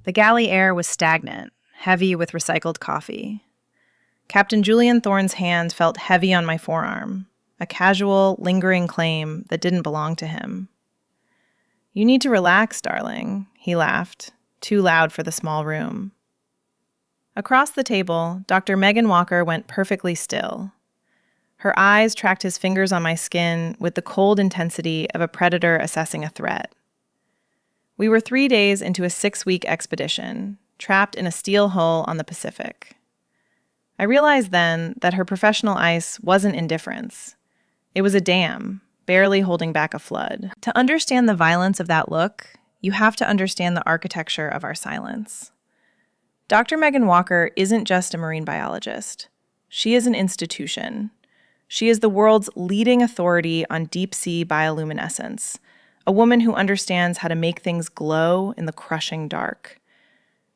The galley air was stagnant, heavy with recycled coffee. Captain Julian Thorne's hand felt heavy on my forearm, a casual, lingering claim that didn't belong to him. "You need to relax, darling," he laughed, too loud for the small room. Across the table, Dr. Megan Walker went perfectly still. Her eyes tracked his fingers on my skin with the cold intensity of a predator assessing a threat. We were 3 days into a 6-week expedition, trapped in a steel hull on the Pacific. I realized then that her professional ice wasn't indifference. It was a dam, barely holding back a flood. To understand the violence of that look, you have to understand the architecture of our silence. Dr. Megan Walker isn't just a marine biologist. She is an institution. She is the world's leading authority on deep-sea bioluminescence, a woman who understands how to make things glow in the crushing dark.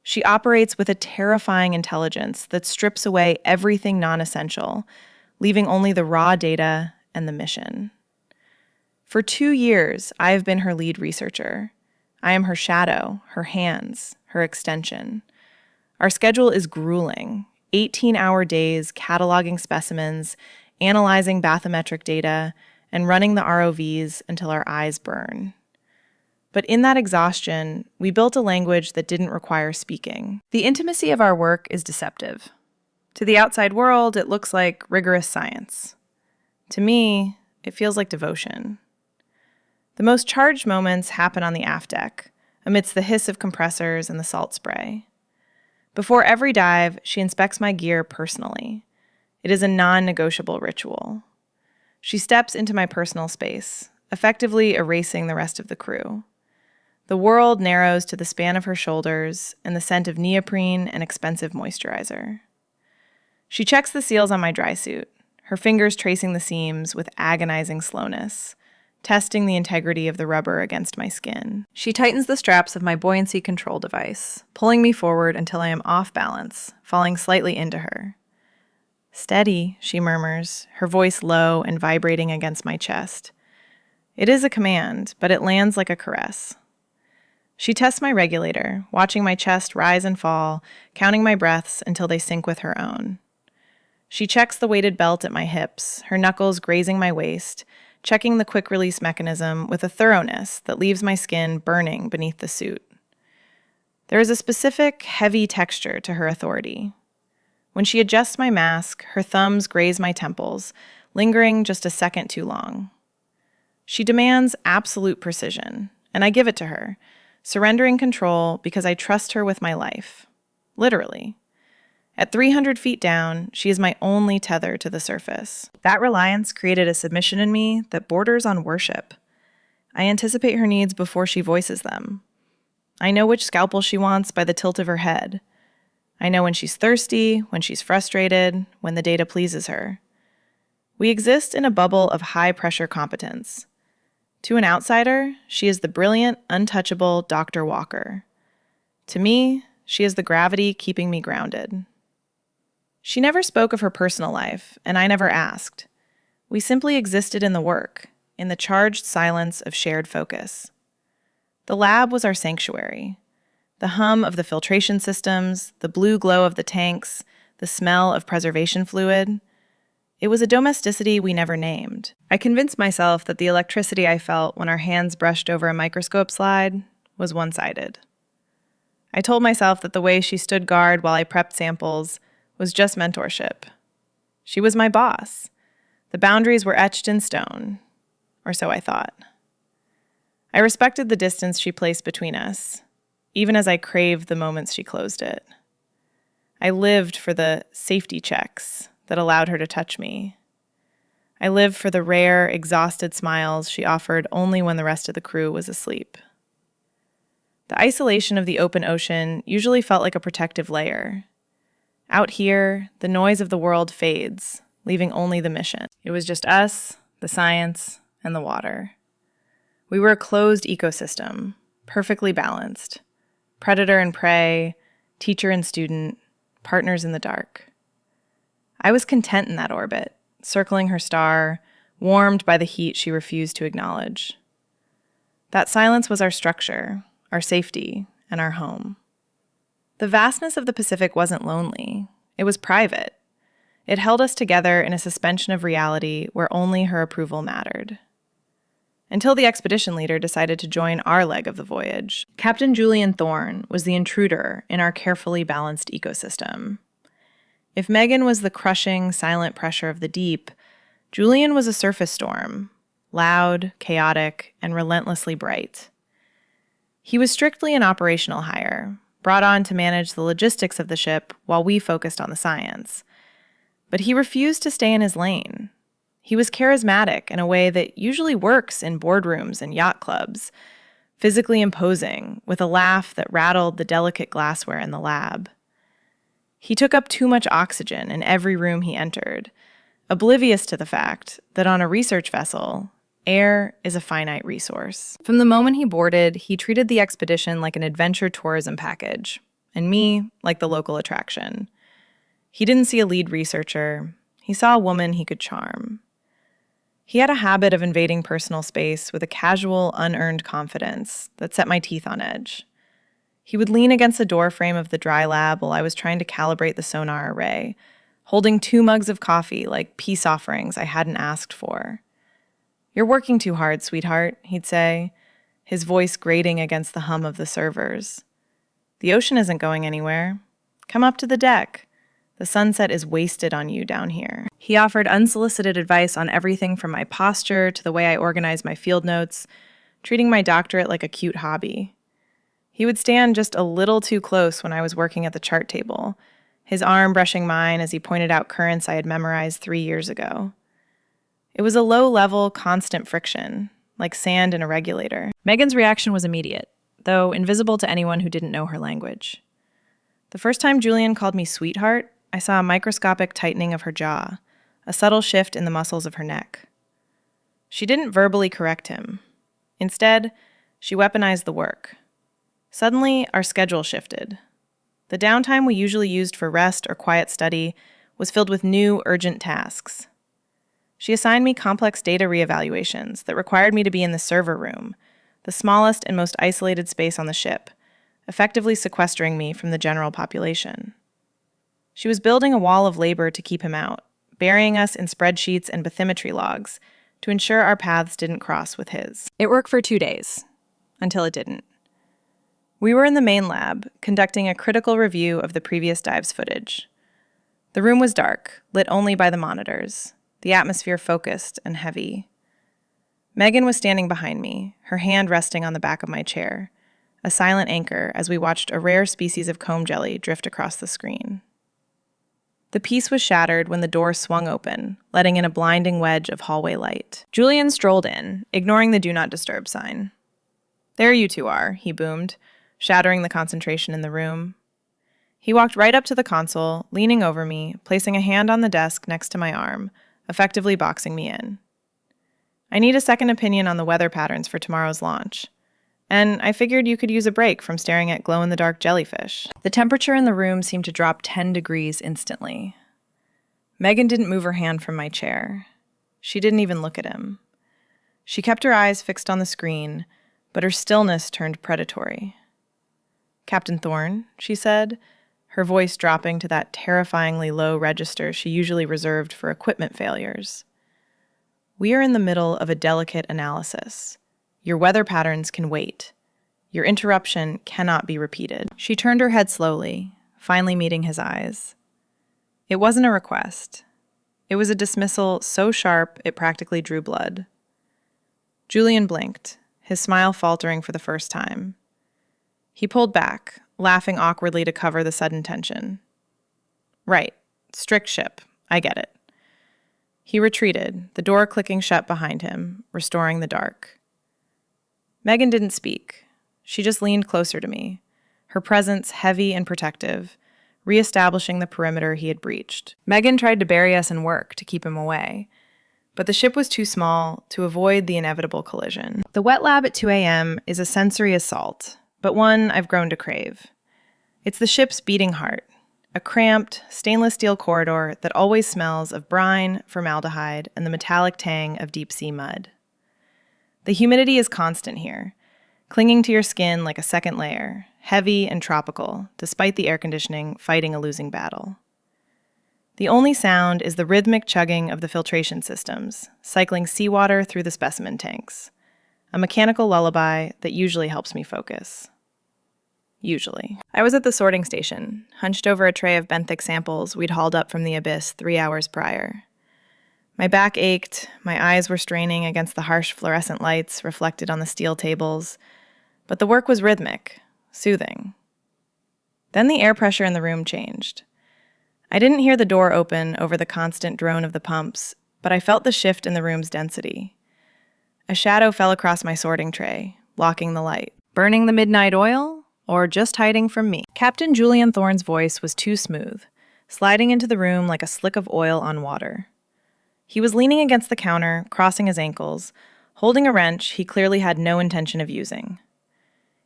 She operates with a terrifying intelligence that strips away everything non-essential, leaving only the raw data and the mission. For 2 years, I have been her lead researcher. I am her shadow, her hands, her extension. Our schedule is grueling, 18-hour days cataloging specimens, analyzing bathymetric data, and running the ROVs until our eyes burn. But in that exhaustion, we built a language that didn't require speaking. The intimacy of our work is deceptive. To the outside world, it looks like rigorous science. To me, it feels like devotion. The most charged moments happen on the aft deck, amidst the hiss of compressors and the salt spray. Before every dive, she inspects my gear personally. It is a non-negotiable ritual. She steps into my personal space, effectively erasing the rest of the crew. The world narrows to the span of her shoulders and the scent of neoprene and expensive moisturizer. She checks the seals on my dry suit, her fingers tracing the seams with agonizing slowness, testing the integrity of the rubber against my skin. She tightens the straps of my buoyancy control device, pulling me forward until I am off balance, falling slightly into her. "Steady," she murmurs, her voice low and vibrating against my chest. It is a command, but it lands like a caress. She tests my regulator, watching my chest rise and fall, counting my breaths until they sync with her own. She checks the weighted belt at my hips, her knuckles grazing my waist, checking the quick-release mechanism with a thoroughness that leaves my skin burning beneath the suit. There is a specific, heavy texture to her authority. When she adjusts my mask, her thumbs graze my temples, lingering just a second too long. She demands absolute precision, and I give it to her, surrendering control because I trust her with my life. Literally. At 300 feet down, she is my only tether to the surface. That reliance created a submission in me that borders on worship. I anticipate her needs before she voices them. I know which scalpel she wants by the tilt of her head. I know when she's thirsty, when she's frustrated, when the data pleases her. We exist in a bubble of high-pressure competence. To an outsider, she is the brilliant, untouchable Dr. Walker. To me, she is the gravity keeping me grounded. She never spoke of her personal life, and I never asked. We simply existed in the work, in the charged silence of shared focus. The lab was our sanctuary. The hum of the filtration systems, the blue glow of the tanks, the smell of preservation fluid. It was a domesticity we never named. I convinced myself that the electricity I felt when our hands brushed over a microscope slide was one-sided. I told myself that the way she stood guard while I prepped samples was just mentorship. She was my boss. The boundaries were etched in stone, or so I thought. I respected the distance she placed between us, even as I craved the moments she closed it. I lived for the safety checks that allowed her to touch me. I lived for the rare, exhausted smiles she offered only when the rest of the crew was asleep. The isolation of the open ocean usually felt like a protective layer. Out here, the noise of the world fades, leaving only the mission. It was just us, the science, and the water. We were a closed ecosystem, perfectly balanced. Predator and prey, teacher and student, partners in the dark. I was content in that orbit, circling her star, warmed by the heat she refused to acknowledge. That silence was our structure, our safety, and our home. The vastness of the Pacific wasn't lonely. It was private. It held us together in a suspension of reality where only her approval mattered. Until the expedition leader decided to join our leg of the voyage. Captain Julian Thorne was the intruder in our carefully balanced ecosystem. If Megan was the crushing, silent pressure of the deep, Julian was a surface storm, loud, chaotic, and relentlessly bright. He was strictly an operational hire, brought on to manage the logistics of the ship while we focused on the science. But he refused to stay in his lane. He was charismatic in a way that usually works in boardrooms and yacht clubs, physically imposing, with a laugh that rattled the delicate glassware in the lab. He took up too much oxygen in every room he entered, oblivious to the fact that on a research vessel, air is a finite resource. From the moment he boarded, he treated the expedition like an adventure tourism package, and me like the local attraction. He didn't see a lead researcher. He saw a woman he could charm. He had a habit of invading personal space with a casual, unearned confidence that set my teeth on edge. He would lean against the doorframe of the dry lab while I was trying to calibrate the sonar array, holding 2 mugs of coffee like peace offerings I hadn't asked for. "You're working too hard, sweetheart," he'd say, his voice grating against the hum of the servers. "The ocean isn't going anywhere. Come up to the deck. The sunset is wasted on you down here." He offered unsolicited advice on everything from my posture to the way I organized my field notes, treating my doctorate like a cute hobby. He would stand just a little too close when I was working at the chart table, his arm brushing mine as he pointed out currents I had memorized 3 years ago. It was a low-level, constant friction, like sand in a regulator. Megan's reaction was immediate, though invisible to anyone who didn't know her language. The first time Julian called me sweetheart, I saw a microscopic tightening of her jaw, a subtle shift in the muscles of her neck. She didn't verbally correct him. Instead, she weaponized the work. Suddenly, our schedule shifted. The downtime we usually used for rest or quiet study was filled with new, urgent tasks. She assigned me complex data reevaluations that required me to be in the server room, the smallest and most isolated space on the ship, effectively sequestering me from the general population. She was building a wall of labor to keep him out, burying us in spreadsheets and bathymetry logs to ensure our paths didn't cross with his. It worked for 2 days, until it didn't. We were in the main lab, conducting a critical review of the previous dive's footage. The room was dark, lit only by the monitors, the atmosphere focused and heavy. Megan was standing behind me, her hand resting on the back of my chair, a silent anchor as we watched a rare species of comb jelly drift across the screen. The peace was shattered when the door swung open, letting in a blinding wedge of hallway light. Julian strolled in, ignoring the do not disturb sign. "There you two are," he boomed, shattering the concentration in the room. He walked right up to the console, leaning over me, placing a hand on the desk next to my arm, effectively boxing me in. "I need a second opinion on the weather patterns for tomorrow's launch. And I figured you could use a break from staring at glow-in-the-dark jellyfish." The temperature in the room seemed to drop 10 degrees instantly. Megan didn't move her hand from my chair. She didn't even look at him. She kept her eyes fixed on the screen, but her stillness turned predatory. "Captain Thorne," she said, her voice dropping to that terrifyingly low register she usually reserved for equipment failures. "We are in the middle of a delicate analysis. Your weather patterns can wait. Your interruption cannot be repeated." She turned her head slowly, finally meeting his eyes. It wasn't a request. It was a dismissal so sharp it practically drew blood. Julian blinked, his smile faltering for the first time. He pulled back, laughing awkwardly to cover the sudden tension. "Right. Strict ship. I get it." He retreated, the door clicking shut behind him, restoring the dark. Megan didn't speak. She just leaned closer to me, her presence heavy and protective, reestablishing the perimeter he had breached. Megan tried to bury us in work to keep him away, but the ship was too small to avoid the inevitable collision. The wet lab at 2 a.m. is a sensory assault, but one I've grown to crave. It's the ship's beating heart, a cramped, stainless steel corridor that always smells of brine, formaldehyde, and the metallic tang of deep-sea mud. The humidity is constant here, clinging to your skin like a second layer, heavy and tropical, despite the air conditioning fighting a losing battle. The only sound is the rhythmic chugging of the filtration systems, cycling seawater through the specimen tanks. A mechanical lullaby that usually helps me focus. Usually. I was at the sorting station, hunched over a tray of benthic samples we'd hauled up from the abyss 3 hours prior. My back ached, my eyes were straining against the harsh fluorescent lights reflected on the steel tables, but the work was rhythmic, soothing. Then the air pressure in the room changed. I didn't hear the door open over the constant drone of the pumps, but I felt the shift in the room's density. A shadow fell across my sorting tray, blocking the light. Burning the midnight oil? Or just hiding from me? Captain Julian Thorne's voice was too smooth, sliding into the room like a slick of oil on water. He was leaning against the counter, crossing his ankles, holding a wrench he clearly had no intention of using.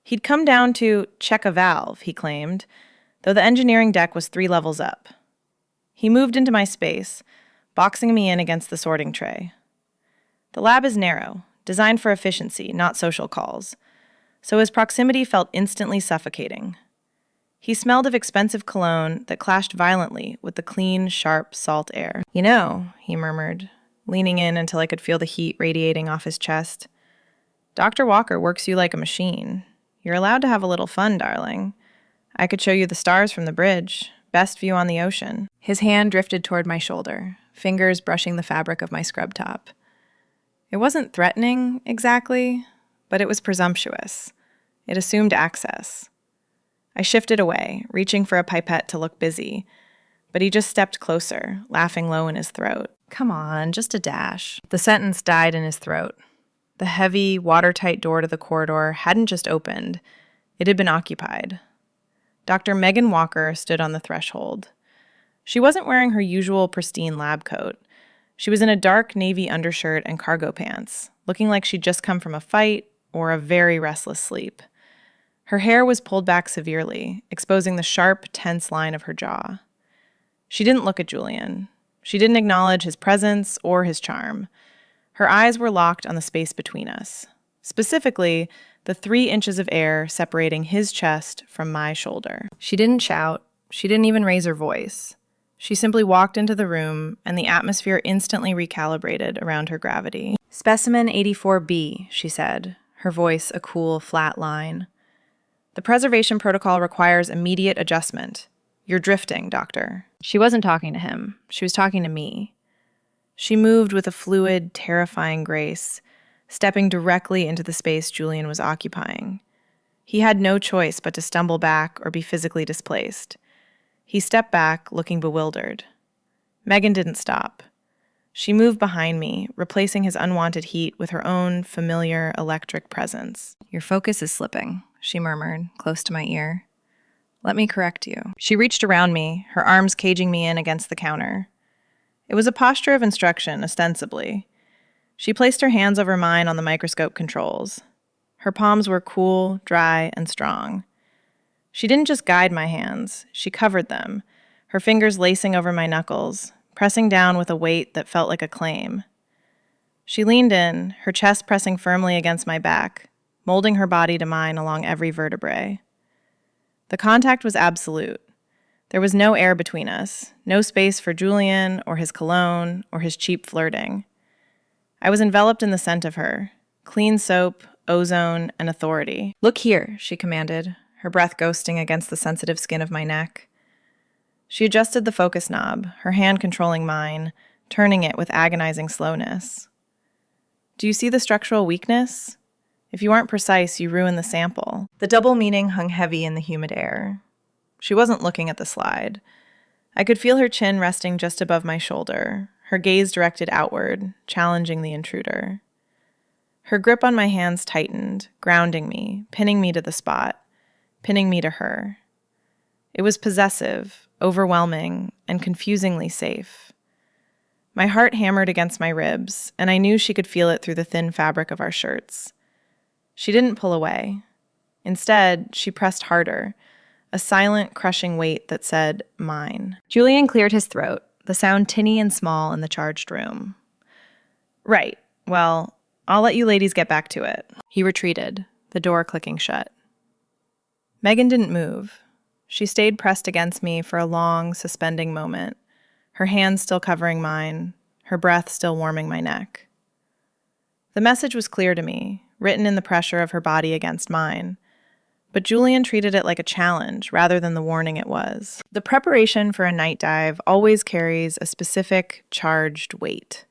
He'd come down to check a valve, he claimed, though the engineering deck was 3 levels up. He moved into my space, boxing me in against the sorting tray. The lab is narrow, designed for efficiency, not social calls, so his proximity felt instantly suffocating. He smelled of expensive cologne that clashed violently with the clean, sharp, salt air. "You know," he murmured, leaning in until I could feel the heat radiating off his chest. "Dr. Walker works you like a machine. You're allowed to have a little fun, darling. I could show you the stars from the bridge. Best view on the ocean." His hand drifted toward my shoulder, fingers brushing the fabric of my scrub top. It wasn't threatening, exactly, but it was presumptuous. It assumed access. I shifted away, reaching for a pipette to look busy, but he just stepped closer, laughing low in his throat. "Come on, just a dash." The sentence died in his throat. The heavy, watertight door to the corridor hadn't just opened. It had been occupied. Dr. Megan Walker stood on the threshold. She wasn't wearing her usual pristine lab coat. She was in a dark navy undershirt and cargo pants, looking like she'd just come from a fight or a very restless sleep. Her hair was pulled back severely, exposing the sharp, tense line of her jaw. She didn't look at Julian. She didn't acknowledge his presence or his charm. Her eyes were locked on the space between us, specifically the 3 inches of air separating his chest from my shoulder. She didn't shout. She didn't even raise her voice. She simply walked into the room, and the atmosphere instantly recalibrated around her gravity. "Specimen 84B, she said, her voice a cool, flat line. "The preservation protocol requires immediate adjustment. You're drifting, doctor." She wasn't talking to him. She was talking to me. She moved with a fluid, terrifying grace, stepping directly into the space Julian was occupying. He had no choice but to stumble back or be physically displaced. He stepped back, looking bewildered. Megan didn't stop. She moved behind me, replacing his unwanted heat with her own familiar electric presence. "Your focus is slipping," she murmured, close to my ear. "Let me correct you." She reached around me, her arms caging me in against the counter. It was a posture of instruction, ostensibly. She placed her hands over mine on the microscope controls. Her palms were cool, dry, and strong. She didn't just guide my hands, she covered them, her fingers lacing over my knuckles, pressing down with a weight that felt like a claim. She leaned in, her chest pressing firmly against my back, molding her body to mine along every vertebrae. The contact was absolute. There was no air between us, no space for Julian or his cologne or his cheap flirting. I was enveloped in the scent of her, clean soap, ozone, and authority. "Look here," she commanded, her breath ghosting against the sensitive skin of my neck. She adjusted the focus knob, her hand controlling mine, turning it with agonizing slowness. "Do you see the structural weakness? If you aren't precise, you ruin the sample." The double meaning hung heavy in the humid air. She wasn't looking at the slide. I could feel her chin resting just above my shoulder, her gaze directed outward, challenging the intruder. Her grip on my hands tightened, grounding me, pinning me to the spot, pinning me to her. It was possessive, overwhelming, and confusingly safe. My heart hammered against my ribs, and I knew she could feel it through the thin fabric of our shirts. She didn't pull away. Instead, she pressed harder, a silent, crushing weight that said, "Mine." Julian cleared his throat, the sound tinny and small in the charged room. "Right. Well, I'll let you ladies get back to it." He retreated, the door clicking shut. Megan didn't move. She stayed pressed against me for a long, suspending moment, her hands still covering mine, her breath still warming my neck. The message was clear to me, written in the pressure of her body against mine, but Julian treated it like a challenge rather than the warning it was. The preparation for a night dive always carries a specific, charged weight.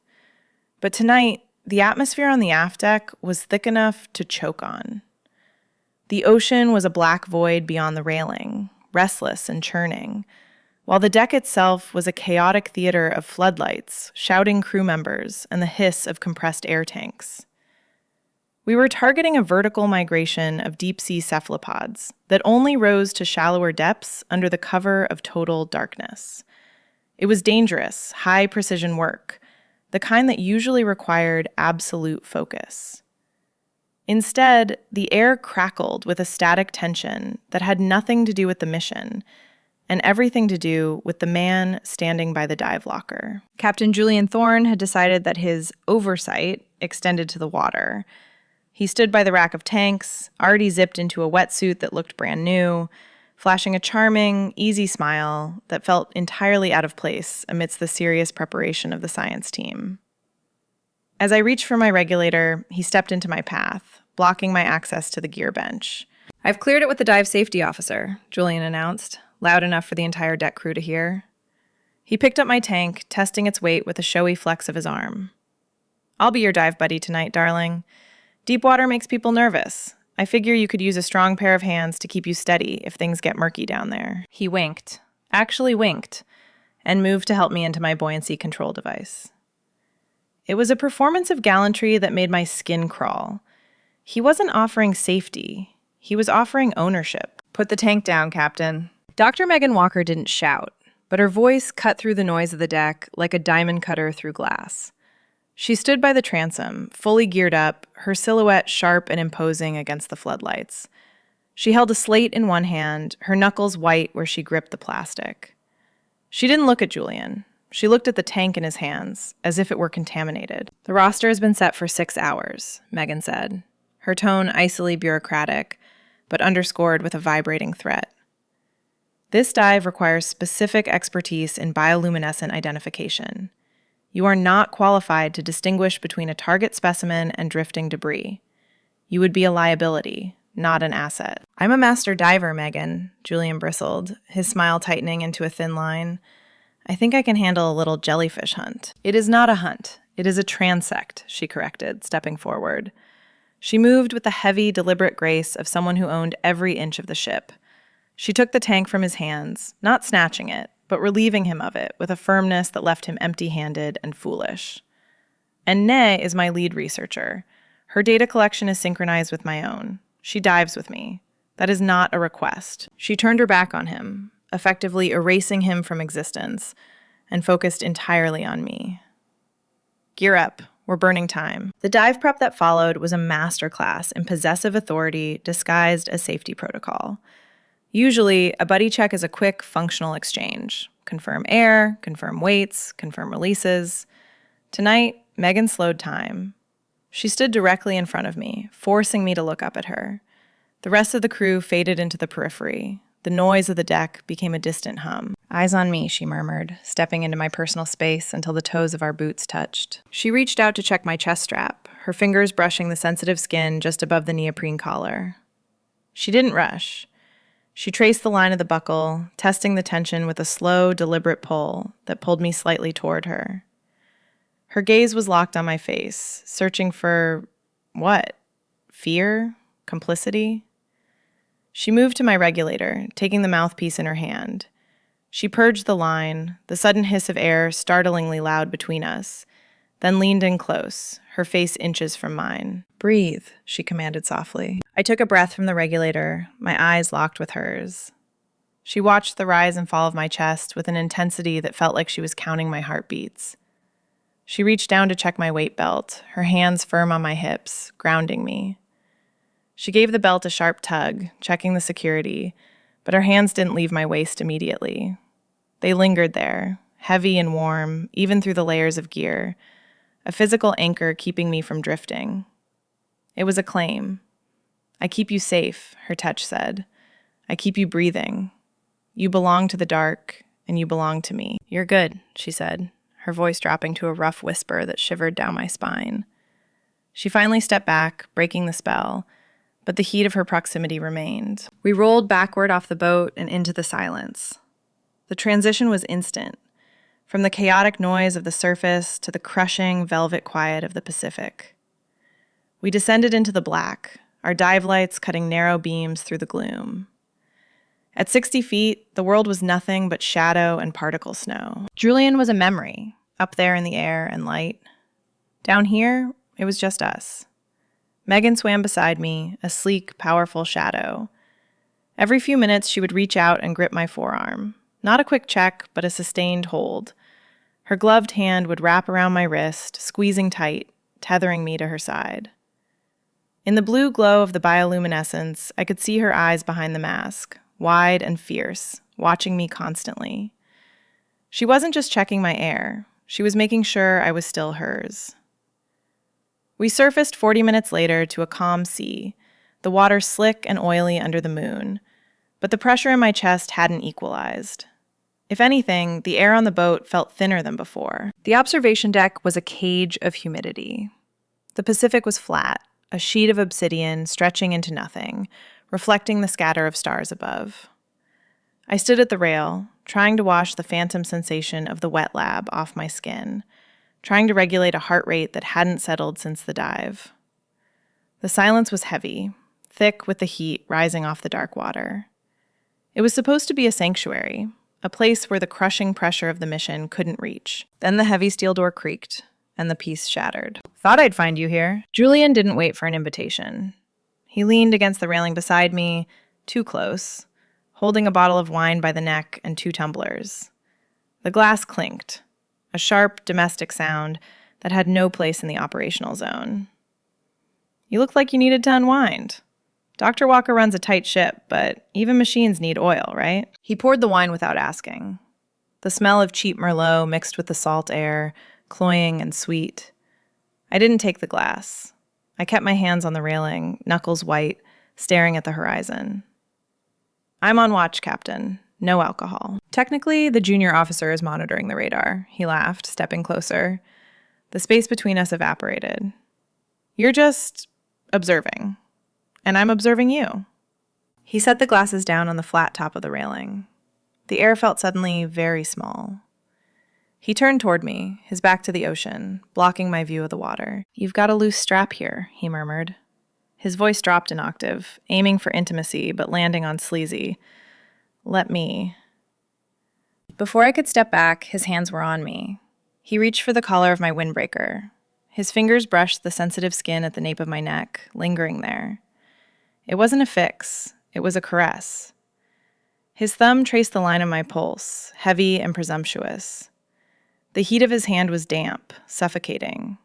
But tonight, the atmosphere on the aft deck was thick enough to choke on. The ocean was a black void beyond the railing, restless and churning, while the deck itself was a chaotic theater of floodlights, shouting crew members, and the hiss of compressed air tanks. We were targeting a vertical migration of deep-sea cephalopods that only rose to shallower depths under the cover of total darkness. It was dangerous, high-precision work, the kind that usually required absolute focus. Instead, the air crackled with a static tension that had nothing to do with the mission, and everything to do with the man standing by the dive locker. Captain Julian Thorne had decided that his oversight extended to the water. He stood by the rack of tanks, already zipped into a wetsuit that looked brand new, flashing a charming, easy smile that felt entirely out of place amidst the serious preparation of the science team. As I reached for my regulator, he stepped into my path, blocking my access to the gear bench. "I've cleared it with the dive safety officer," Julian announced, loud enough for the entire deck crew to hear. He picked up my tank, testing its weight with a showy flex of his arm. "I'll be your dive buddy tonight, darling. Deep water makes people nervous. I figure you could use a strong pair of hands to keep you steady if things get murky down there." He winked, actually winked, and moved to help me into my buoyancy control device. It was a performance of gallantry that made my skin crawl. He wasn't offering safety. He was offering ownership. "Put the tank down, Captain." Dr. Megan Walker didn't shout, but her voice cut through the noise of the deck like a diamond cutter through glass. She stood by the transom, fully geared up, her silhouette sharp and imposing against the floodlights. She held a slate in one hand, her knuckles white where she gripped the plastic. She didn't look at Julian. She looked at the tank in his hands, as if it were contaminated. "The roster has been set for 6 hours, Megan said, her tone icily bureaucratic, but underscored with a vibrating threat. "This dive requires specific expertise in bioluminescent identification. You are not qualified to distinguish between a target specimen and drifting debris. You would be a liability, not an asset." "I'm a master diver, Megan," Julian bristled, his smile tightening into a thin line. "I think I can handle a little jellyfish hunt." "It is not a hunt. It is a transect," she corrected, stepping forward. She moved with the heavy, deliberate grace of someone who owned every inch of the ship. She took the tank from his hands, not snatching it, but relieving him of it with a firmness that left him empty-handed and foolish. "And Nay is my lead researcher. Her data collection is synchronized with my own. She dives with me. That is not a request." She turned her back on him, effectively erasing him from existence, and focused entirely on me. "Gear up. We're burning time." The dive prep that followed was a masterclass in possessive authority disguised as safety protocol. Usually, a buddy check is a quick, functional exchange. Confirm air, confirm weights, confirm releases. Tonight, Megan slowed time. She stood directly in front of me, forcing me to look up at her. The rest of the crew faded into the periphery. The noise of the deck became a distant hum. "Eyes on me," she murmured, stepping into my personal space until the toes of our boots touched. She reached out to check my chest strap, her fingers brushing the sensitive skin just above the neoprene collar. She didn't rush. She traced the line of the buckle, testing the tension with a slow, deliberate pull that pulled me slightly toward her. Her gaze was locked on my face, searching for what? Fear? Complicity? She moved to my regulator, taking the mouthpiece in her hand. She purged the line, the sudden hiss of air startlingly loud between us, then leaned in close, her face inches from mine. "Breathe," she commanded softly. I took a breath from the regulator, my eyes locked with hers. She watched the rise and fall of my chest with an intensity that felt like she was counting my heartbeats. She reached down to check my weight belt, her hands firm on my hips, grounding me. She gave the belt a sharp tug, checking the security, but her hands didn't leave my waist immediately. They lingered there, heavy and warm, even through the layers of gear, a physical anchor keeping me from drifting. It was a claim. "I keep you safe," her touch said, I keep you breathing. You belong to the dark, and you belong to me. You're good, she said, her voice dropping to a rough whisper that shivered down my spine. She finally stepped back, breaking the spell, but the heat of her proximity remained. We rolled backward off the boat and into the silence. The transition was instant, from the chaotic noise of the surface to the crushing velvet quiet of the Pacific. We descended into the black, our dive lights cutting narrow beams through the gloom. At 60 feet, the world was nothing but shadow and particle snow. Julian was a memory, up there in the air and light. Down here, it was just us. Megan swam beside me, a sleek, powerful shadow. Every few minutes, she would reach out and grip my forearm. Not a quick check, but a sustained hold. Her gloved hand would wrap around my wrist, squeezing tight, tethering me to her side. In the blue glow of the bioluminescence, I could see her eyes behind the mask, wide and fierce, watching me constantly. She wasn't just checking my air. She was making sure I was still hers. We surfaced 40 minutes later to a calm sea, the water slick and oily under the moon, but the pressure in my chest hadn't equalized. If anything, the air on the boat felt thinner than before. The observation deck was a cage of humidity. The Pacific was flat, a sheet of obsidian stretching into nothing, reflecting the scatter of stars above. I stood at the rail, trying to wash the phantom sensation of the wet lab off my skin, trying to regulate a heart rate that hadn't settled since the dive. The silence was heavy, thick with the heat rising off the dark water. It was supposed to be a sanctuary, a place where the crushing pressure of the mission couldn't reach. Then the heavy steel door creaked, and the peace shattered. Thought I'd find you here. Julian didn't wait for an invitation. He leaned against the railing beside me, too close, holding a bottle of wine by the neck and 2 tumblers. The glass clinked, a sharp, domestic sound that had no place in the operational zone. You looked like you needed to unwind. Dr. Walker runs a tight ship, but even machines need oil, right? He poured the wine without asking. The smell of cheap Merlot mixed with the salt air, cloying and sweet. I didn't take the glass. I kept my hands on the railing, knuckles white, staring at the horizon. I'm on watch, Captain. No alcohol. Technically, the junior officer is monitoring the radar, he laughed, stepping closer. The space between us evaporated. You're just observing. And I'm observing you. He set the glasses down on the flat top of the railing. The air felt suddenly very small. He turned toward me, his back to the ocean, blocking my view of the water. You've got a loose strap here, he murmured. His voice dropped an octave, aiming for intimacy but landing on sleazy. Let me. Before I could step back, his hands were on me. He reached for the collar of my windbreaker. His fingers brushed the sensitive skin at the nape of my neck, lingering there. It wasn't a fix. It was a caress. His thumb traced the line of my pulse, heavy and presumptuous. The heat of his hand was damp, suffocating.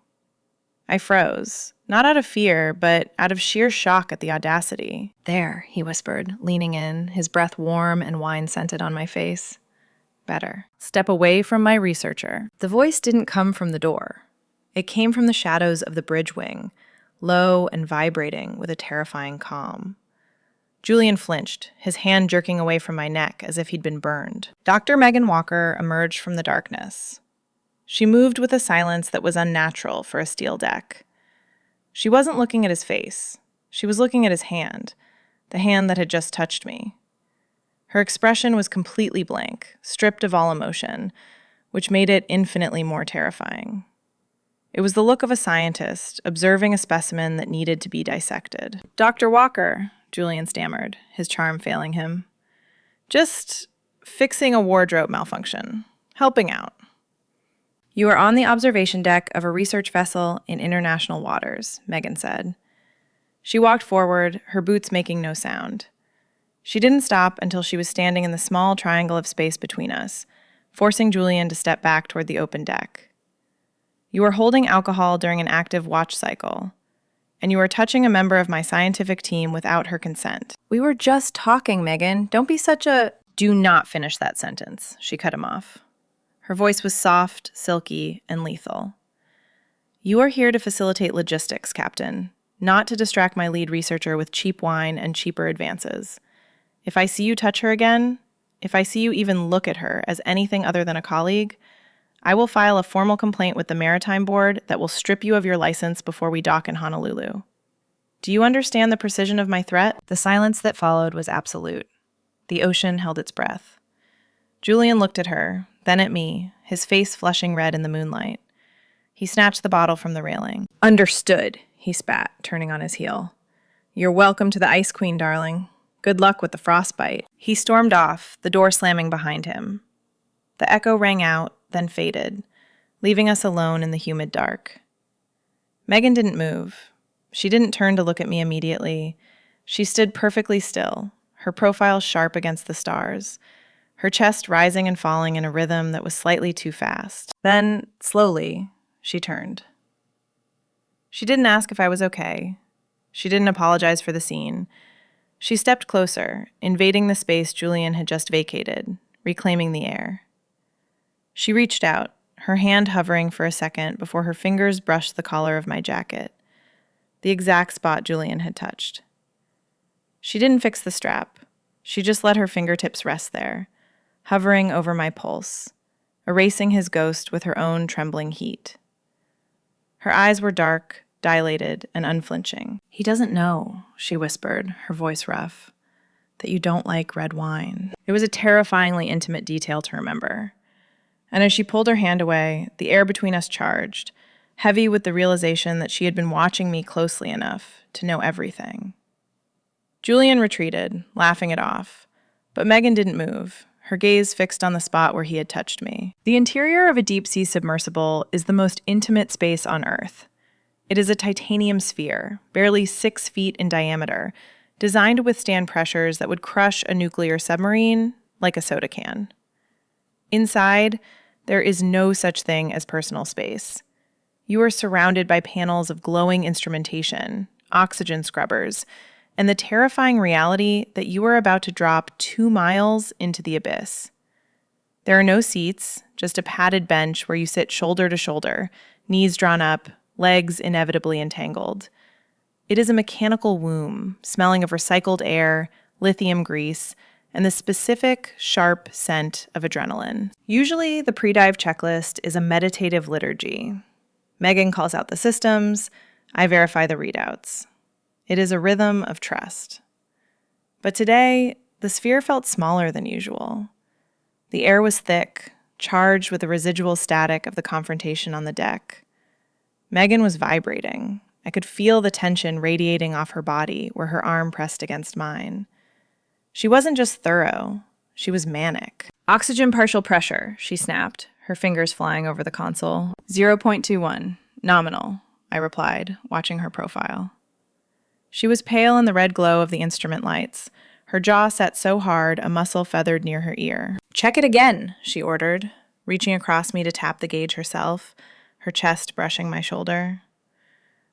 I froze, not out of fear, but out of sheer shock at the audacity. There, he whispered, leaning in, his breath warm and wine-scented on my face. Better. Step away from my researcher. The voice didn't come from the door. It came from the shadows of the bridge wing, low and vibrating with a terrifying calm. Julian flinched, his hand jerking away from my neck as if he'd been burned. Dr. Megan Walker emerged from the darkness. She moved with a silence that was unnatural for a steel deck. She wasn't looking at his face. She was looking at his hand, the hand that had just touched me. Her expression was completely blank, stripped of all emotion, which made it infinitely more terrifying. It was the look of a scientist observing a specimen that needed to be dissected. Dr. Walker, Julian stammered, his charm failing him. Just fixing a wardrobe malfunction. Helping out. You are on the observation deck of a research vessel in international waters, Megan said. She walked forward, her boots making no sound. She didn't stop until she was standing in the small triangle of space between us, forcing Julian to step back toward the open deck. You are holding alcohol during an active watch cycle, and you are touching a member of my scientific team without her consent. We were just talking, Megan. Don't be such a... Do not finish that sentence, she cut him off. Her voice was soft, silky, and lethal. You are here to facilitate logistics, Captain, not to distract my lead researcher with cheap wine and cheaper advances. If I see you touch her again, if I see you even look at her as anything other than a colleague, I will file a formal complaint with the Maritime Board that will strip you of your license before we dock in Honolulu. Do you understand the precision of my threat?" The silence that followed was absolute. The ocean held its breath. Julian looked at her, then at me, his face flushing red in the moonlight. He snatched the bottle from the railing. "Understood," he spat, turning on his heel. "You're welcome to the Ice Queen, darling. Good luck with the frostbite." He stormed off, the door slamming behind him. The echo rang out, then faded, leaving us alone in the humid dark. Megan didn't move. She didn't turn to look at me immediately. She stood perfectly still, her profile sharp against the stars, her chest rising and falling in a rhythm that was slightly too fast. Then, slowly, she turned. She didn't ask if I was okay. She didn't apologize for the scene. She stepped closer, invading the space Julian had just vacated, reclaiming the air. She reached out, her hand hovering for a second before her fingers brushed the collar of my jacket, the exact spot Julian had touched. She didn't fix the strap. She just let her fingertips rest there, hovering over my pulse, erasing his ghost with her own trembling heat. Her eyes were dark, dilated, and unflinching. "He doesn't know," she whispered, her voice rough, "that you don't like red wine." It was a terrifyingly intimate detail to remember. And as she pulled her hand away, the air between us charged, heavy with the realization that she had been watching me closely enough to know everything. Julian retreated, laughing it off, but Megan didn't move, her gaze fixed on the spot where he had touched me. The interior of a deep-sea submersible is the most intimate space on Earth. It is a titanium sphere, barely 6 feet in diameter, designed to withstand pressures that would crush a nuclear submarine like a soda can. Inside, there is no such thing as personal space. You are surrounded by panels of glowing instrumentation, oxygen scrubbers, and the terrifying reality that you are about to drop 2 miles into the abyss. There are no seats, just a padded bench where you sit shoulder to shoulder, knees drawn up, legs inevitably entangled. It is a mechanical womb, smelling of recycled air, lithium grease, and the specific, sharp scent of adrenaline. Usually, the pre-dive checklist is a meditative liturgy. Megan calls out the systems, I verify the readouts. It is a rhythm of trust. But today, the sphere felt smaller than usual. The air was thick, charged with the residual static of the confrontation on the deck. Megan was vibrating. I could feel the tension radiating off her body where her arm pressed against mine. She wasn't just thorough, she was manic. "Oxygen partial pressure," she snapped, her fingers flying over the console. 0.21, nominal, I replied, watching her profile. She was pale in the red glow of the instrument lights, her jaw set so hard a muscle feathered near her ear. "Check it again," she ordered, reaching across me to tap the gauge herself, her chest brushing my shoulder.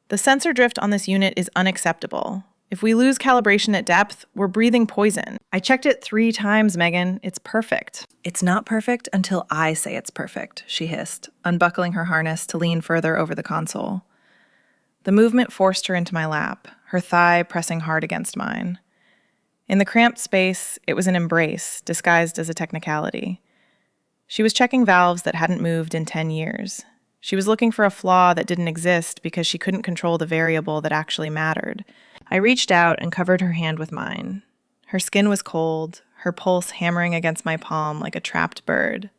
"The sensor drift on this unit is unacceptable. If we lose calibration at depth, we're breathing poison. I checked it 3 times, Megan. It's perfect." "It's not perfect until I say it's perfect," she hissed, unbuckling her harness to lean further over the console. The movement forced her into my lap, her thigh pressing hard against mine. In the cramped space, it was an embrace, disguised as a technicality. She was checking valves that hadn't moved in 10 years. She was looking for a flaw that didn't exist because she couldn't control the variable that actually mattered. I reached out and covered her hand with mine. Her skin was cold, her pulse hammering against my palm like a trapped bird.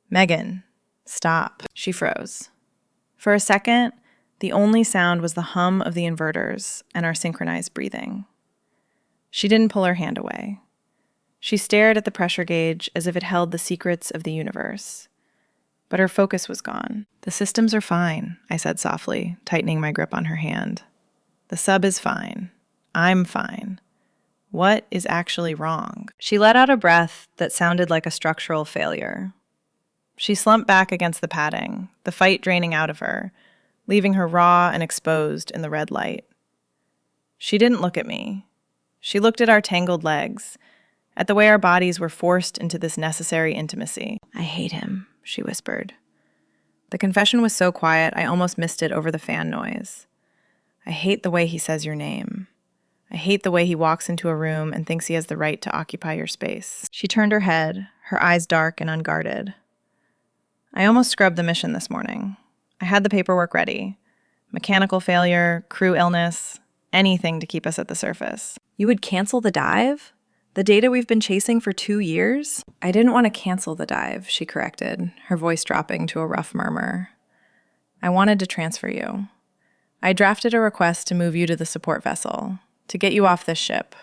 "Megan, stop." She froze. For a second, the only sound was the hum of the inverters and our synchronized breathing. She didn't pull her hand away. She stared at the pressure gauge as if it held the secrets of the universe. But her focus was gone. "The systems are fine," I said softly, tightening my grip on her hand. "The sub is fine. I'm fine. What is actually wrong?" She let out a breath that sounded like a structural failure. She slumped back against the padding, the fight draining out of her, leaving her raw and exposed in the red light. She didn't look at me. She looked at our tangled legs, at the way our bodies were forced into this necessary intimacy. "I hate him," she whispered. The confession was so quiet I almost missed it over the fan noise. "I hate the way he says your name. I hate the way he walks into a room and thinks he has the right to occupy your space." She turned her head, her eyes dark and unguarded. "I almost scrubbed the mission this morning. I had the paperwork ready. Mechanical failure, crew illness, anything to keep us at the surface." "You would cancel the dive? The data we've been chasing for 2 years?" "I didn't want to cancel the dive," she corrected, her voice dropping to a rough murmur. "I wanted to transfer you. I drafted a request to move you to the support vessel, to get you off this ship,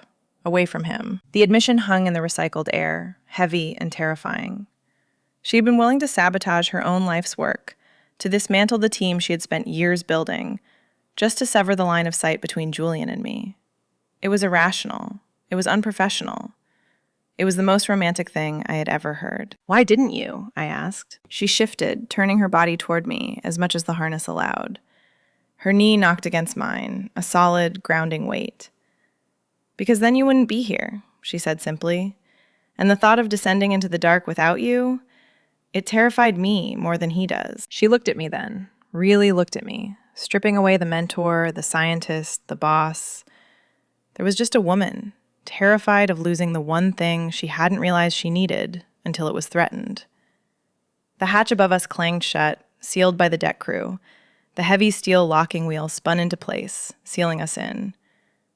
away from him." The admission hung in the recycled air, heavy and terrifying. She had been willing to sabotage her own life's work, to dismantle the team she had spent years building, just to sever the line of sight between Julian and me. It was irrational. It was unprofessional. It was the most romantic thing I had ever heard. "Why didn't you?" I asked. She shifted, turning her body toward me as much as the harness allowed. Her knee knocked against mine, a solid, grounding weight. "Because then you wouldn't be here," she said simply. "And the thought of descending into the dark without you, it terrified me more than he does." She looked at me then, really looked at me, stripping away the mentor, the scientist, the boss. There was just a woman, terrified of losing the one thing she hadn't realized she needed until it was threatened. The hatch above us clanged shut, sealed by the deck crew. The heavy steel locking wheel spun into place, sealing us in.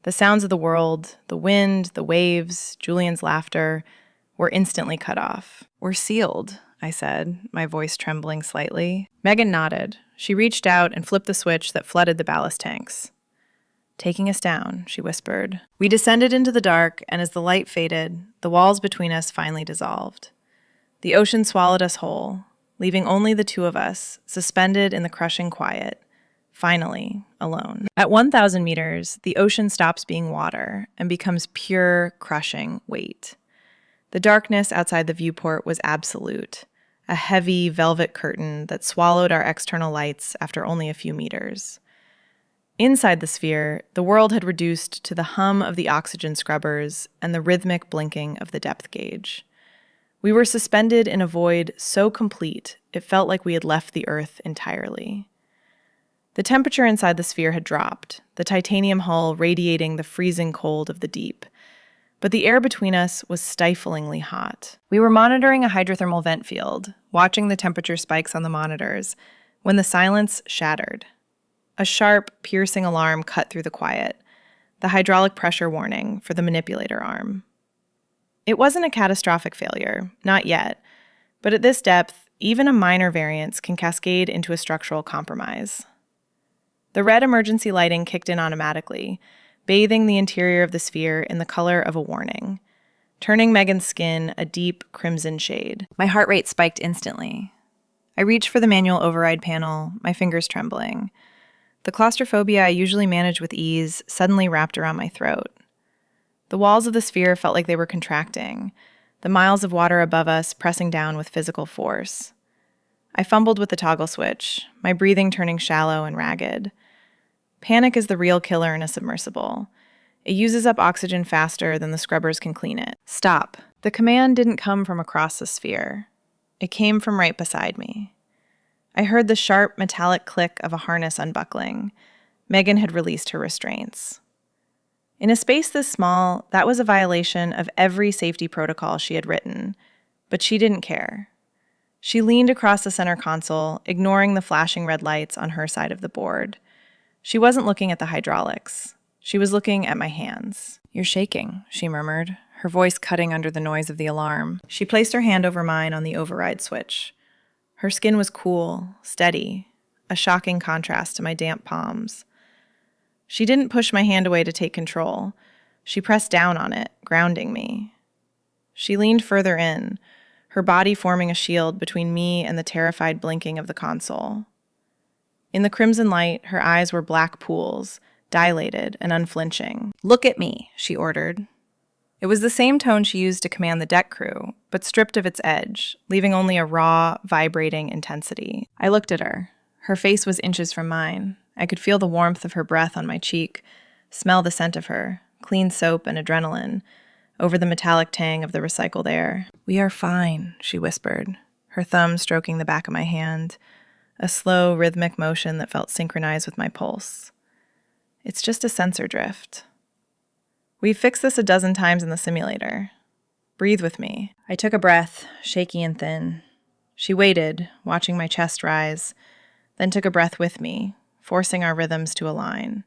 The sounds of the world, the wind, the waves, Julian's laughter, were instantly cut off. "We're sealed," I said, my voice trembling slightly. Megan nodded. She reached out and flipped the switch that flooded the ballast tanks. "Taking us down," she whispered. We descended into the dark, and as the light faded, the walls between us finally dissolved. The ocean swallowed us whole, leaving only the two of us, suspended in the crushing quiet, finally alone. At 1,000 meters, the ocean stops being water and becomes pure, crushing weight. The darkness outside the viewport was absolute, a heavy velvet curtain that swallowed our external lights after only a few meters. Inside the sphere, the world had reduced to the hum of the oxygen scrubbers and the rhythmic blinking of the depth gauge. We were suspended in a void so complete, it felt like we had left the Earth entirely. The temperature inside the sphere had dropped, the titanium hull radiating the freezing cold of the deep. But the air between us was stiflingly hot. We were monitoring a hydrothermal vent field, watching the temperature spikes on the monitors, when the silence shattered. A sharp, piercing alarm cut through the quiet, the hydraulic pressure warning for the manipulator arm. It wasn't a catastrophic failure, not yet, but at this depth, even a minor variance can cascade into a structural compromise. The red emergency lighting kicked in automatically, bathing the interior of the sphere in the color of a warning, turning Megan's skin a deep crimson shade. My heart rate spiked instantly. I reached for the manual override panel, my fingers trembling. The claustrophobia I usually manage with ease suddenly wrapped around my throat. The walls of the sphere felt like they were contracting, the miles of water above us pressing down with physical force. I fumbled with the toggle switch, my breathing turning shallow and ragged. Panic is the real killer in a submersible. It uses up oxygen faster than the scrubbers can clean it. "Stop." The command didn't come from across the sphere. It came from right beside me. I heard the sharp, metallic click of a harness unbuckling. Megan had released her restraints. In a space this small, that was a violation of every safety protocol she had written, but she didn't care. She leaned across the center console, ignoring the flashing red lights on her side of the board. She wasn't looking at the hydraulics. She was looking at my hands. "You're shaking," she murmured, her voice cutting under the noise of the alarm. She placed her hand over mine on the override switch. Her skin was cool, steady, a shocking contrast to my damp palms. She didn't push my hand away to take control. She pressed down on it, grounding me. She leaned further in, her body forming a shield between me and the terrified blinking of the console. In the crimson light, her eyes were black pools, dilated and unflinching. "Look at me," she ordered. It was the same tone she used to command the deck crew, but stripped of its edge, leaving only a raw, vibrating intensity. I looked at her. Her face was inches from mine. I could feel the warmth of her breath on my cheek, smell the scent of her, clean soap and adrenaline, over the metallic tang of the recycled air. "We are fine," she whispered, her thumb stroking the back of my hand, a slow, rhythmic motion that felt synchronized with my pulse. "It's just a sensor drift." We've fixed this a dozen times in the simulator. Breathe with me. I took a breath, shaky and thin. She waited, watching my chest rise, then took a breath with me, forcing our rhythms to align.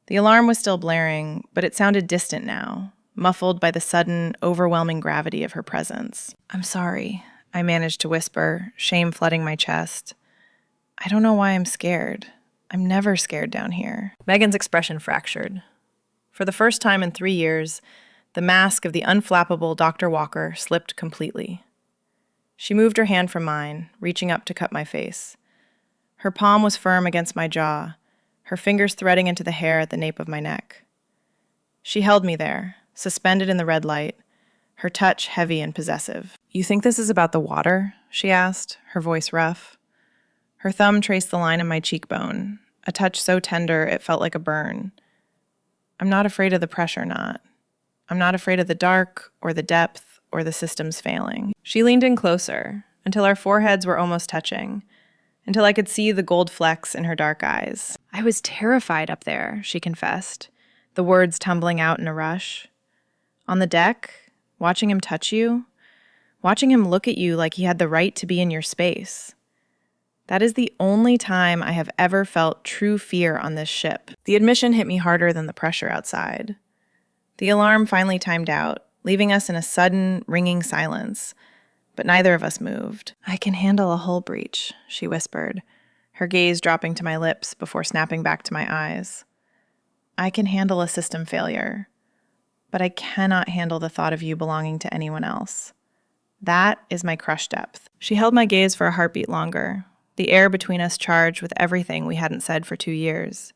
The alarm was still blaring, but it sounded distant now, muffled by the sudden, overwhelming gravity of her presence. "I'm sorry," I managed to whisper, shame flooding my chest. "I don't know why I'm scared. I'm never scared down here." Megan's expression fractured. For the first time in 3 years, the mask of the unflappable Dr. Walker slipped completely. She moved her hand from mine, reaching up to cup my face. Her palm was firm against my jaw, her fingers threading into the hair at the nape of my neck. She held me there, suspended in the red light, her touch heavy and possessive. "You think this is about the water?" she asked, her voice rough. Her thumb traced the line in my cheekbone, a touch so tender it felt like a burn. "I'm not afraid of the pressure knot. I'm not afraid of the dark or the depth or the systems failing." She leaned in closer, until our foreheads were almost touching, until I could see the gold flecks in her dark eyes. "I was terrified up there," she confessed, the words tumbling out in a rush. "On the deck, watching him touch you, watching him look at you like he had the right to be in your space. That is the only time I have ever felt true fear on this ship." The admission hit me harder than the pressure outside. The alarm finally timed out, leaving us in a sudden, ringing silence, but neither of us moved. "I can handle a hull breach," she whispered, her gaze dropping to my lips before snapping back to my eyes. "I can handle a system failure, but I cannot handle the thought of you belonging to anyone else. That is my crush depth." She held my gaze for a heartbeat longer, the air between us charged with everything we hadn't said for 2 years.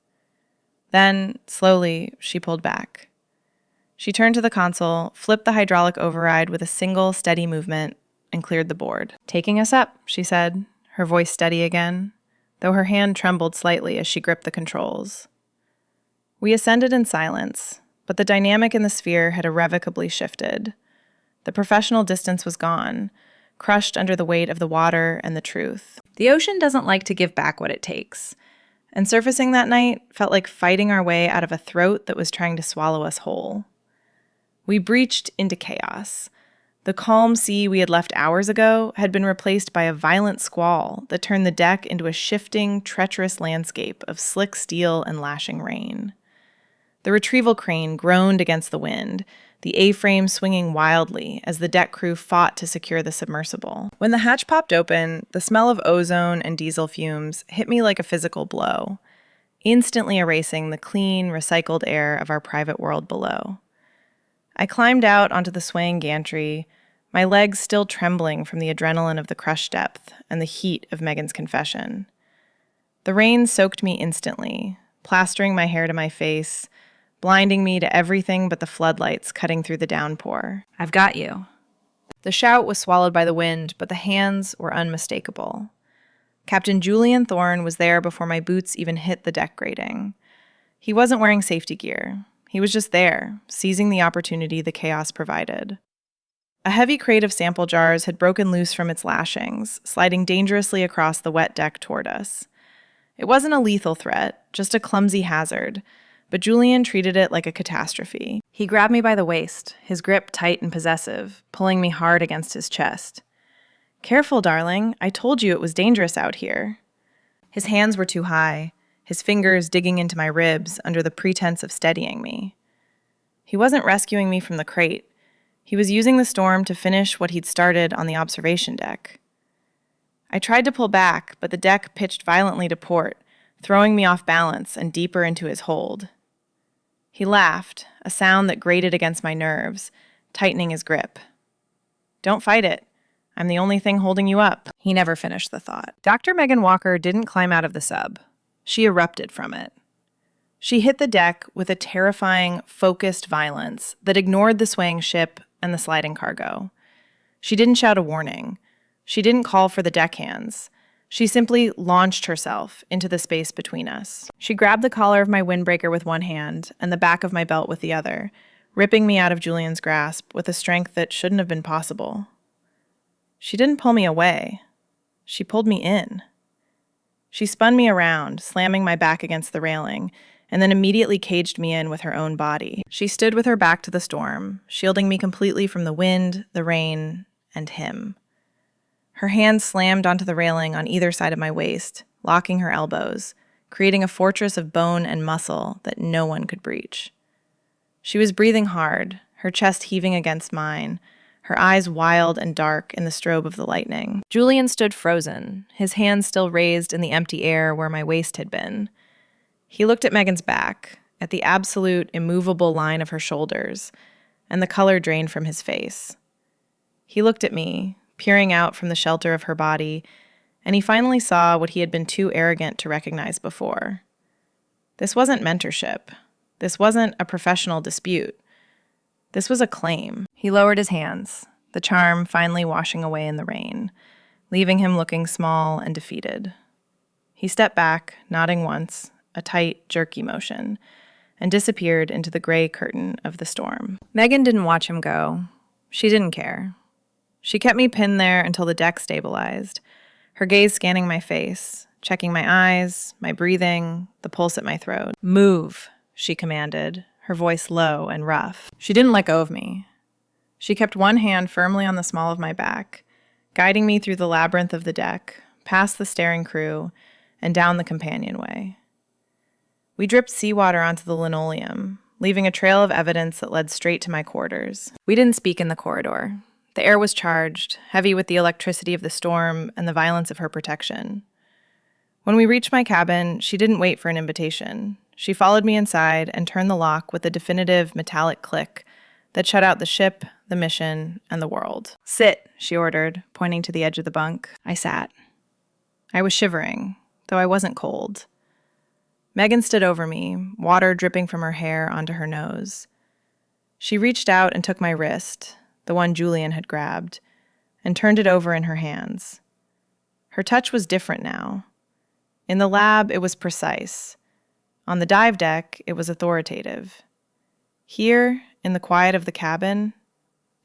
Then, slowly, she pulled back. She turned to the console, flipped the hydraulic override with a single steady movement, and cleared the board. "Taking us up," she said, her voice steady again, though her hand trembled slightly as she gripped the controls. We ascended in silence, but the dynamic in the sphere had irrevocably shifted. The professional distance was gone, crushed under the weight of the water and the truth. The ocean doesn't like to give back what it takes, and surfacing that night felt like fighting our way out of a throat that was trying to swallow us whole. We breached into chaos. The calm sea we had left hours ago had been replaced by a violent squall that turned the deck into a shifting, treacherous landscape of slick steel and lashing rain. The retrieval crane groaned against the wind, the A-frame swinging wildly as the deck crew fought to secure the submersible. When the hatch popped open, the smell of ozone and diesel fumes hit me like a physical blow, instantly erasing the clean, recycled air of our private world below. I climbed out onto the swaying gantry, my legs still trembling from the adrenaline of the crush depth and the heat of Megan's confession. The rain soaked me instantly, plastering my hair to my face, blinding me to everything but the floodlights cutting through the downpour. "I've got you." The shout was swallowed by the wind, but the hands were unmistakable. Captain Julian Thorne was there before my boots even hit the deck grating. He wasn't wearing safety gear. He was just there, seizing the opportunity the chaos provided. A heavy crate of sample jars had broken loose from its lashings, sliding dangerously across the wet deck toward us. It wasn't a lethal threat, just a clumsy hazard, but Julian treated it like a catastrophe. He grabbed me by the waist, his grip tight and possessive, pulling me hard against his chest. "Careful, darling. I told you it was dangerous out here." His hands were too high, his fingers digging into my ribs under the pretense of steadying me. He wasn't rescuing me from the crate. He was using the storm to finish what he'd started on the observation deck. I tried to pull back, but the deck pitched violently to port, throwing me off balance and deeper into his hold. He laughed, a sound that grated against my nerves, tightening his grip. "Don't fight it. I'm the only thing holding you up." He never finished the thought. Dr. Megan Walker didn't climb out of the sub. She erupted from it. She hit the deck with a terrifying, focused violence that ignored the swaying ship and the sliding cargo. She didn't shout a warning. She didn't call for the deckhands. She simply launched herself into the space between us. She grabbed the collar of my windbreaker with one hand and the back of my belt with the other, ripping me out of Julian's grasp with a strength that shouldn't have been possible. She didn't pull me away. She pulled me in. She spun me around, slamming my back against the railing, and then immediately caged me in with her own body. She stood with her back to the storm, shielding me completely from the wind, the rain, and him. Her hands slammed onto the railing on either side of my waist, locking her elbows, creating a fortress of bone and muscle that no one could breach. She was breathing hard, her chest heaving against mine, her eyes wild and dark in the strobe of the lightning. Julian stood frozen, his hands still raised in the empty air where my waist had been. He looked at Megan's back, at the absolute, immovable line of her shoulders, and the color drained from his face. He looked at me, peering out from the shelter of her body, and he finally saw what he had been too arrogant to recognize before. This wasn't mentorship. This wasn't a professional dispute. This was a claim. He lowered his hands, the charm finally washing away in the rain, leaving him looking small and defeated. He stepped back, nodding once, a tight, jerky motion, and disappeared into the gray curtain of the storm. Megan didn't watch him go. She didn't care. She kept me pinned there until the deck stabilized, her gaze scanning my face, checking my eyes, my breathing, the pulse at my throat. "Move," she commanded, her voice low and rough. She didn't let go of me. She kept one hand firmly on the small of my back, guiding me through the labyrinth of the deck, past the staring crew, and down the companionway. We dripped seawater onto the linoleum, leaving a trail of evidence that led straight to my quarters. We didn't speak in the corridor. The air was charged, heavy with the electricity of the storm and the violence of her protection. When we reached my cabin, she didn't wait for an invitation. She followed me inside and turned the lock with a definitive metallic click that shut out the ship, the mission, and the world. "Sit," she ordered, pointing to the edge of the bunk. I sat. I was shivering, though I wasn't cold. Megan stood over me, water dripping from her hair onto her nose. She reached out and took my wrist, the one Julian had grabbed, and turned it over in her hands. Her touch was different now. In the lab, it was precise. On the dive deck, it was authoritative. Here, in the quiet of the cabin,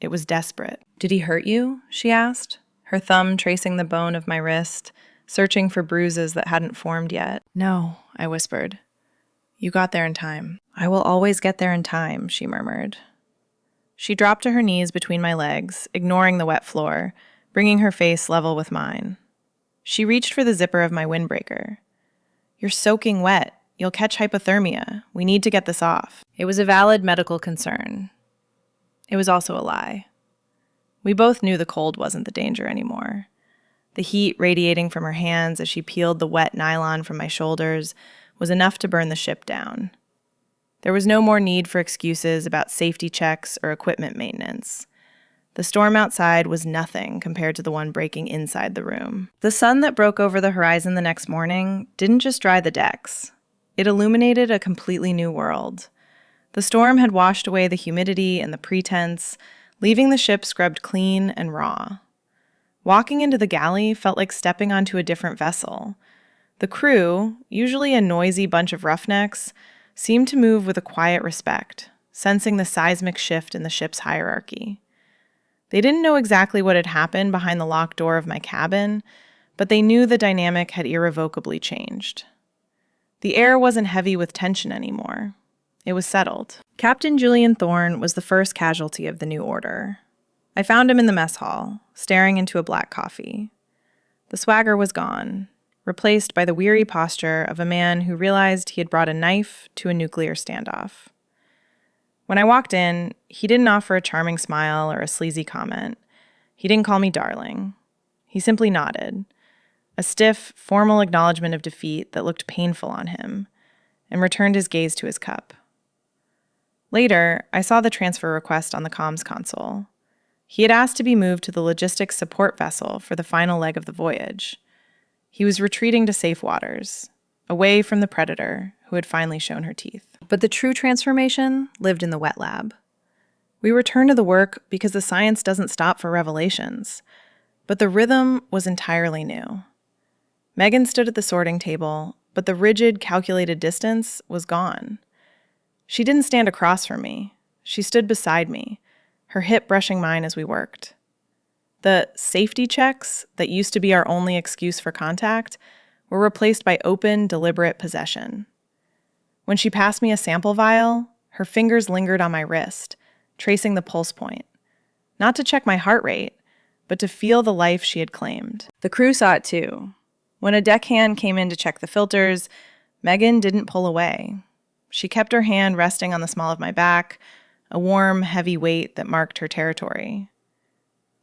it was desperate. "Did he hurt you?" she asked, her thumb tracing the bone of my wrist, searching for bruises that hadn't formed yet. "No," I whispered. "You got there in time." "I will always get there in time," she murmured. She dropped to her knees between my legs, ignoring the wet floor, bringing her face level with mine. She reached for the zipper of my windbreaker. "You're soaking wet. You'll catch hypothermia. We need to get this off." It was a valid medical concern. It was also a lie. We both knew the cold wasn't the danger anymore. The heat radiating from her hands as she peeled the wet nylon from my shoulders was enough to burn the ship down. There was no more need for excuses about safety checks or equipment maintenance. The storm outside was nothing compared to the one breaking inside the room. The sun that broke over the horizon the next morning didn't just dry the decks. It illuminated a completely new world. The storm had washed away the humidity and the pretense, leaving the ship scrubbed clean and raw. Walking into the galley felt like stepping onto a different vessel. The crew, usually a noisy bunch of roughnecks, seemed to move with a quiet respect, sensing the seismic shift in the ship's hierarchy. They didn't know exactly what had happened behind the locked door of my cabin, but they knew the dynamic had irrevocably changed. The air wasn't heavy with tension anymore. It was settled. Captain Julian Thorne was the first casualty of the new order. I found him in the mess hall, staring into a black coffee. The swagger was gone, replaced by the weary posture of a man who realized he had brought a knife to a nuclear standoff. When I walked in, he didn't offer a charming smile or a sleazy comment. He didn't call me darling. He simply nodded, a stiff, formal acknowledgement of defeat that looked painful on him, and returned his gaze to his cup. Later, I saw the transfer request on the comms console. He had asked to be moved to the logistics support vessel for the final leg of the voyage. He was retreating to safe waters, away from the predator who had finally shown her teeth. But the true transformation lived in the wet lab. We returned to the work because the science doesn't stop for revelations, but the rhythm was entirely new. Megan stood at the sorting table, but the rigid, calculated distance was gone. She didn't stand across from me. She stood beside me, her hip brushing mine as we worked. The safety checks that used to be our only excuse for contact were replaced by open, deliberate possession. When she passed me a sample vial, her fingers lingered on my wrist, tracing the pulse point. Not to check my heart rate, but to feel the life she had claimed. The crew saw it too. When a deckhand came in to check the filters, Megan didn't pull away. She kept her hand resting on the small of my back, a warm, heavy weight that marked her territory.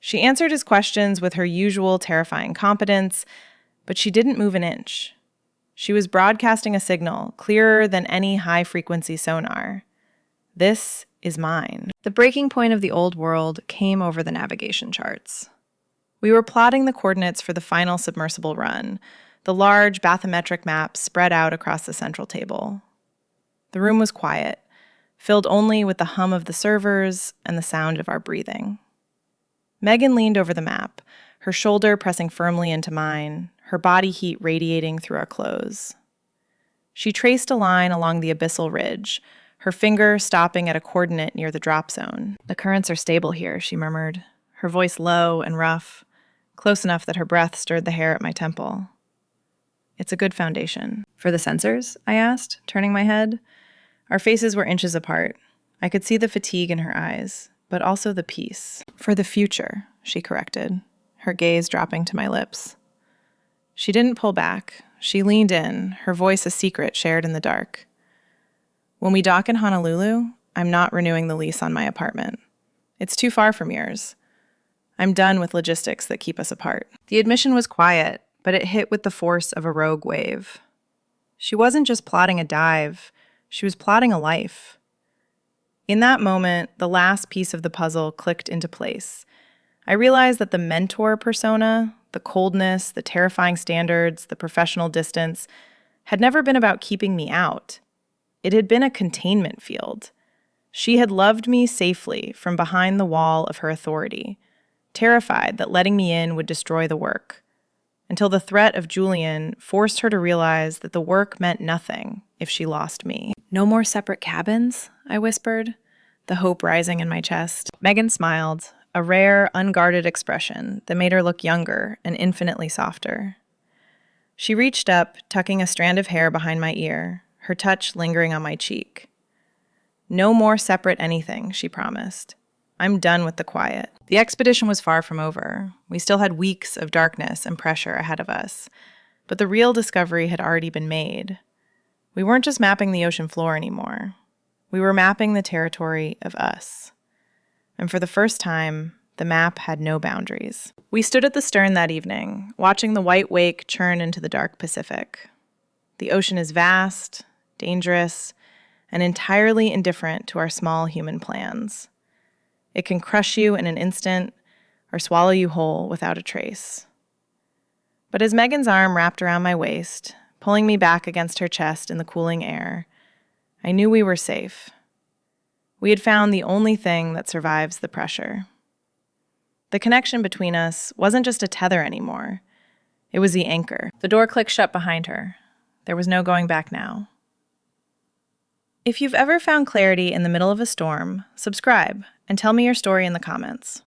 She answered his questions with her usual terrifying competence, but she didn't move an inch. She was broadcasting a signal clearer than any high-frequency sonar. This is mine. The breaking point of the old world came over the navigation charts. We were plotting the coordinates for the final submersible run, the large bathymetric map spread out across the central table. The room was quiet, filled only with the hum of the servers and the sound of our breathing. Megan leaned over the map, her shoulder pressing firmly into mine, her body heat radiating through our clothes. She traced a line along the abyssal ridge, her finger stopping at a coordinate near the drop zone. "The currents are stable here," she murmured, her voice low and rough, close enough that her breath stirred the hair at my temple. "It's a good foundation." "For the sensors?" I asked, turning my head. Our faces were inches apart. I could see the fatigue in her eyes, but also the peace. "For the future," she corrected, her gaze dropping to my lips. She didn't pull back. She leaned in, her voice a secret shared in the dark. "When we dock in Honolulu, I'm not renewing the lease on my apartment. It's too far from yours. I'm done with logistics that keep us apart." The admission was quiet, but it hit with the force of a rogue wave. She wasn't just plotting a dive, she was plotting a life. In that moment, the last piece of the puzzle clicked into place. I realized that the mentor persona, the coldness, the terrifying standards, the professional distance, had never been about keeping me out. It had been a containment field. She had loved me safely from behind the wall of her authority, terrified that letting me in would destroy the work, until the threat of Julian forced her to realize that the work meant nothing if she lost me. "No more separate cabins?" I whispered, the hope rising in my chest. Megan smiled, a rare, unguarded expression that made her look younger and infinitely softer. She reached up, tucking a strand of hair behind my ear, her touch lingering on my cheek. "No more separate anything," she promised. "I'm done with the quiet." The expedition was far from over. We still had weeks of darkness and pressure ahead of us, but the real discovery had already been made. We weren't just mapping the ocean floor anymore. We were mapping the territory of us. And for the first time, the map had no boundaries. We stood at the stern that evening, watching the white wake churn into the dark Pacific. The ocean is vast, dangerous, and entirely indifferent to our small human plans. It can crush you in an instant or swallow you whole without a trace. But as Megan's arm wrapped around my waist, pulling me back against her chest in the cooling air, I knew we were safe. We had found the only thing that survives the pressure. The connection between us wasn't just a tether anymore. It was the anchor. The door clicked shut behind her. There was no going back now. If you've ever found clarity in the middle of a storm, subscribe and tell me your story in the comments.